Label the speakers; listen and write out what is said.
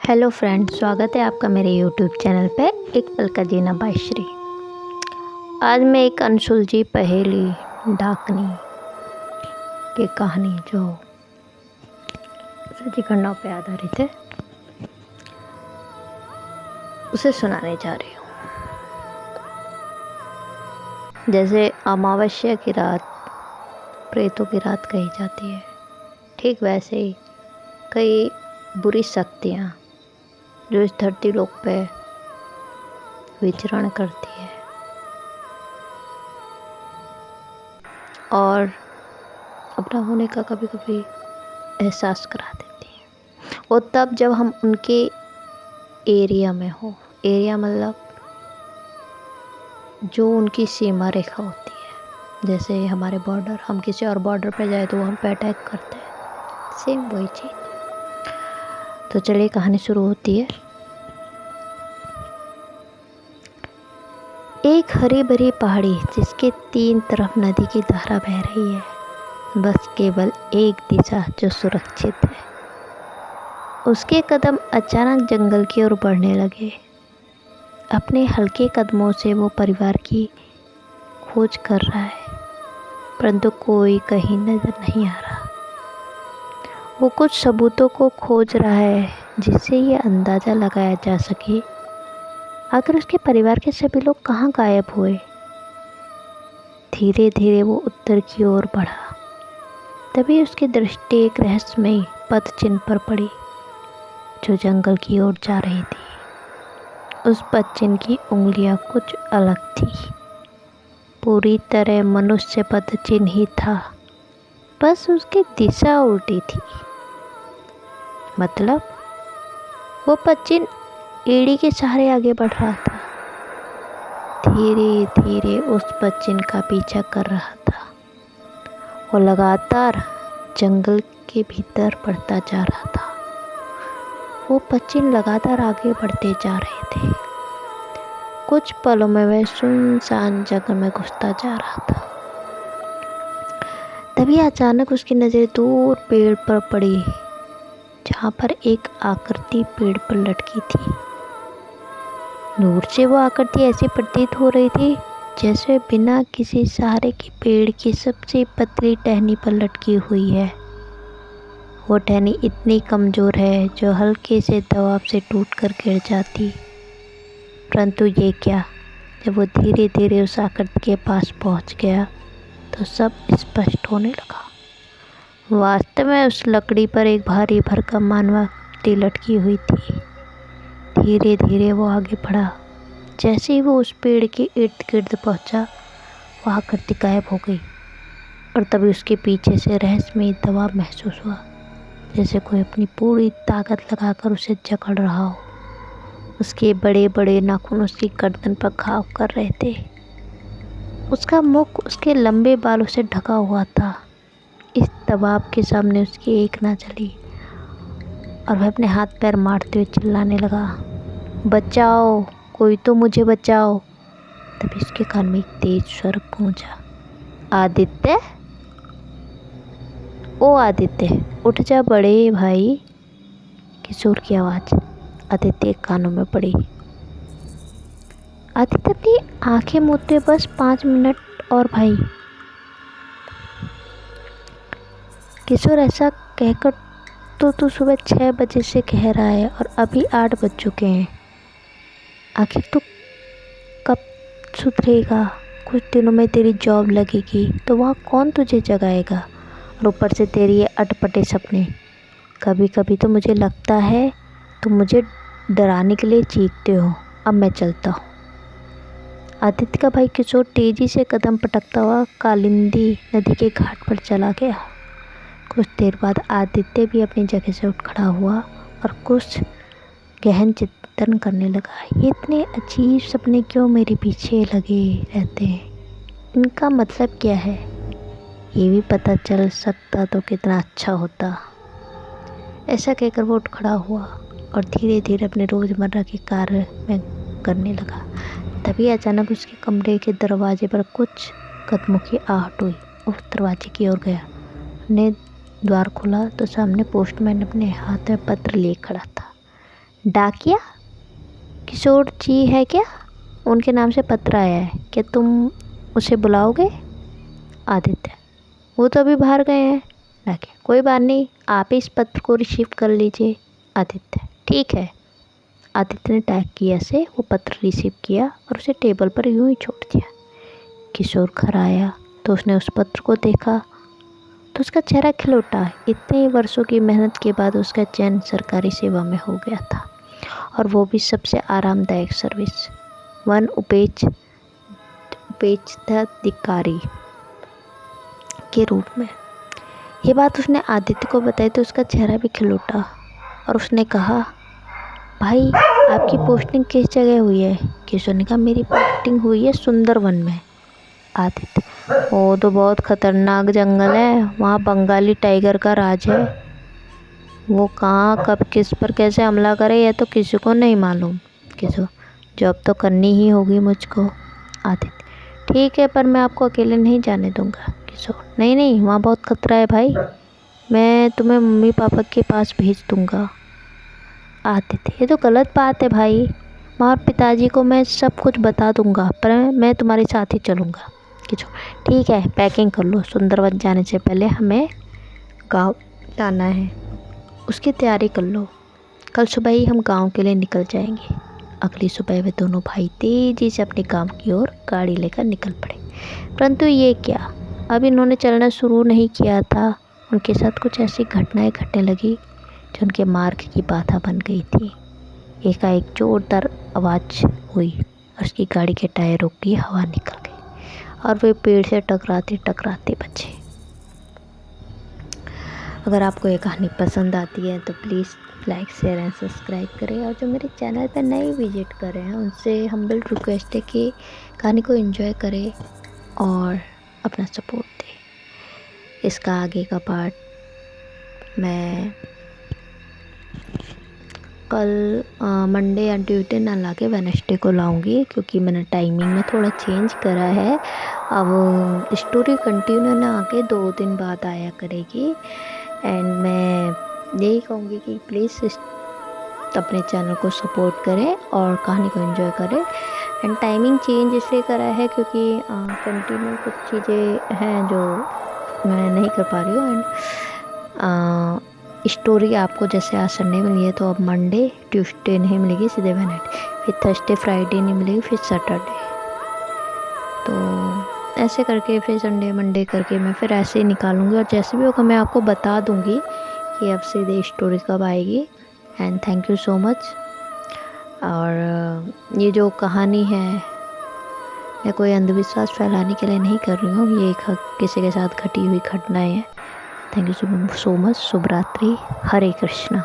Speaker 1: Hello friends, स्वागत है आपका मेरे यूट्यूब चैनल पे एक पल का जीना बाय श्री। आज मैं एक अनसुलझी पहेली डाकनी की कहानी जो सच्ची घटनाओं पे आधारित है उसे सुनाने जा रही हूँ। जैसे अमावस्या की रात प्रेतों की रात कही जाती है, ठीक वैसे ही कई बुरी शक्तियाँ जो इस धरती लोक पे विचरण करती है और अपना होने का कभी कभी एहसास करा देती है। और तब जब हम उनके एरिया में हो, एरिया मतलब जो उनकी सीमा रेखा होती है। जैसे हमारे बॉर्डर, हम किसी और बॉर्डर पे जाए तो वो हम पे अटैक करते हैं, सेम वही चीज़। तो चलिए कहानी शुरू होती है। एक हरी भरी पहाड़ी जिसके तीन तरफ नदी की धारा बह रही है, बस केवल एक दिशा जो सुरक्षित है। उसके कदम अचानक जंगल की ओर बढ़ने लगे। अपने हल्के कदमों से वो परिवार की खोज कर रहा है, परंतु कोई कहीं नजर नहीं आ रहा। वो कुछ सबूतों को खोज रहा है जिससे ये अंदाज़ा लगाया जा सके आखिर उसके परिवार के सभी लोग कहाँ गायब हुए। धीरे धीरे वो उत्तर की ओर बढ़ा। तभी उसकी दृष्टि एक रहस्यमयी पथ चिन्ह पर पड़ी जो जंगल की ओर जा रही थी। उस पथ चिन्ह की उंगलियां कुछ अलग थी, पूरी तरह मनुष्य पथ चिन्ह ही था, बस उसकी दिशा उल्टी थी। मतलब वो पथ चिन्ह एड़ी के सहारे आगे बढ़ रहा था, धीरे धीरे उस पथ चिन्ह का पीछा कर रहा था। वो लगातार जंगल के भीतर बढ़ता जा रहा था। वो पथ चिन्ह लगातार आगे बढ़ते जा रहे थे। कुछ पलों में वह सुनसान जंगल में घुसता जा रहा था। तभी अचानक उसकी नज़र दूर पेड़ पर पड़ी, जहाँ पर एक आकृति पेड़ पर लटकी थी। दूर से वो आकृति ऐसी प्रतीत हो रही थी जैसे बिना किसी सहारे के पेड़ की सबसे पतली टहनी पर लटकी हुई है। वो टहनी इतनी कमज़ोर है जो हल्के से दबाव से टूटकर गिर जाती। परंतु ये क्या, जब वो धीरे धीरे उस आकृति के पास पहुंच गया तो सब स्पष्ट होने लगा। वास्तव में उस लकड़ी पर एक भारी भरकम मानवाकृति लटकी हुई थी। धीरे धीरे वो आगे बढ़ा। जैसे ही वो उस पेड़ के इर्द गिर्द पहुंचा, वह आकृति गायब हो गई और तभी उसके पीछे से रहस्यमयी दबाव महसूस हुआ, जैसे कोई अपनी पूरी ताकत लगाकर उसे जकड़ रहा हो। उसके बड़े बड़े नाखून उसकी गर्दन पर घाव कर रहे थे। उसका मुख उसके लंबे बालों से ढका हुआ था। इस दबाव के सामने उसकी एक ना चली और वह अपने हाथ पैर मारते हुए चिल्लाने लगा, बचाओ, कोई तो मुझे बचाओ। तभी उसके कान में एक तेज स्वर गूंजा, आदित्य, ओ आदित्य, उठ जा बड़े भाई। किशोर की आवाज़ आदित्य के कानों में पड़ी। आदित्य अपनी आंखें मूंदते, बस 5 मिनट और भाई। किशोर, ऐसा कहकर तो तू सुबह 6 बजे से कह रहा है और अभी 8 बज चुके हैं। आखिर तू कब सुधरेगा? कुछ दिनों में तेरी जॉब लगेगी तो वहाँ कौन तुझे जगाएगा? और ऊपर से तेरी ये अटपटे सपने। कभी कभी तो मुझे लगता है तुम मुझे डराने के लिए चीखते हो। अब मैं चलता हूँ। आदित्य का भाई किशोर तेजी से कदम पटकता हुआ कालिंदी नदी के घाट पर चला गया। कुछ देर बाद आदित्य भी अपनी जगह से उठ खड़ा हुआ और कुछ गहन चिंतन करने लगा। ये इतने अजीब सपने क्यों मेरे पीछे लगे रहते हैं? इनका मतलब क्या है? ये भी पता चल सकता तो कितना अच्छा होता। ऐसा कहकर वो उठ खड़ा हुआ और धीरे धीरे अपने रोज़मर्रा के कार्य में करने लगा। तभी अचानक उसके कमरे के दरवाजे पर कुछ कदमों की आहट हुई। उस दरवाजे की ओर गया। ने द्वार खोला तो सामने पोस्टमैन अपने हाथ में पत्र लिए खड़ा था। डाकिया किशोर जी है क्या? उनके नाम से पत्र आया है, क्या तुम उसे बुलाओगे? आदित्य, वो तो अभी बाहर गए हैं। डाकिया, कोई बात नहीं, आप इस पत्र को रिसीव कर लीजिए। आदित्य, ठीक है। आदित्य ने डाकिया से वो पत्र रिसीव किया और उसे टेबल पर यूं ही छोड़ दिया। किशोर घर आया तो उसने उस पत्र को देखा तो उसका चेहरा खिल उठा। इतने वर्षों की मेहनत के बाद उसका चयन सरकारी सेवा में हो गया था, और वो भी सबसे आरामदायक सर्विस, वन उपेक्षाधिकारी के रूप में। ये बात उसने आदित्य को बताई तो उसका चेहरा भी खिल उठा और उसने कहा, भाई आपकी पोस्टिंग किस जगह हुई है? किशोर ने कहा, मेरी पोस्टिंग हुई है सुंदरवन में। आदित्य, वो तो बहुत खतरनाक जंगल है, वहाँ बंगाली टाइगर का राज है। वो कहाँ कब किस पर कैसे हमला करे यह तो किसी को नहीं मालूम। किशोर, जॉब तो करनी ही होगी मुझको। आदित्य, ठीक है, पर मैं आपको अकेले नहीं जाने दूंगा। किशोर, नहीं नहीं, वहाँ बहुत खतरा है भाई, मैं तुम्हें मम्मी पापा के पास भेज दूंगा। आदित्य, ये तो गलत बात है भाई, वहाँ पिताजी को मैं सब कुछ बता दूंगा, पर मैं तुम्हारे साथ ही चलूँगा। किशोर, ठीक है, पैकिंग कर लो, सुंदरवन जाने से पहले हमें गांव जाना है, उसकी तैयारी कर लो। कल सुबह ही हम गांव के लिए निकल जाएंगे। अगली सुबह वे दोनों भाई तेजी से अपने गांव की ओर गाड़ी लेकर निकल पड़े। परंतु ये क्या, अब इन्होंने चलना शुरू नहीं किया था, उनके साथ कुछ ऐसी घटनाएं घटने लगी जो उनके मार्ग की बाधा बन गई थी। एकाएक जोरदार आवाज़ हुई और उसकी गाड़ी के टायर रुक गई, हवा निकल गई और वे पेड़ से टकराते टकराते बचे। अगर आपको ये कहानी पसंद आती है तो please like share and subscribe करें, और जो मेरे चैनल पर नए विजिट कर रहे हैं उनसे हम्बल रिक्वेस्ट है कि कहानी को एंजॉय करें और अपना सपोर्ट दें। इसका आगे का पार्ट मैं कल मंडे या ट्यूसडे ना ला के वेडनेसडे को लाऊंगी, क्योंकि मैंने टाइमिंग में थोड़ा चेंज करा है। अब स्टोरी कंटिन्यू ना आके 2 दिन बाद आया करेगी। एंड मैं यही कहूँगी कि प्लीज़ अपने चैनल को सपोर्ट करें और कहानी को एंजॉय करें। एंड टाइमिंग चेंज इसलिए करा है क्योंकि कंटिन्यू कुछ चीज़ें हैं जो मैं नहीं कर पा रही हूँ। एंड स्टोरी आपको जैसे आज संडे मिली है तो अब मंडे ट्यूसडे नहीं मिलेगी, सीधे वेडनेसडे, फिर थर्सडे फ्राइडे नहीं मिलेगी, फिर सैटरडे। तो ऐसे करके फिर संडे मंडे करके मैं फिर ऐसे ही निकालूंगी, और जैसे भी होगा मैं आपको बता दूंगी कि अब सीधे स्टोरी कब आएगी। And thank you so much. और ये जो कहानी है मैं कोई अंधविश्वास फैलाने के लिए नहीं कर रही हूँ, ये किसी के साथ घटी हुई घटनाएं हैं। Thank you so much. शुभ रात्रि, हरे कृष्णा।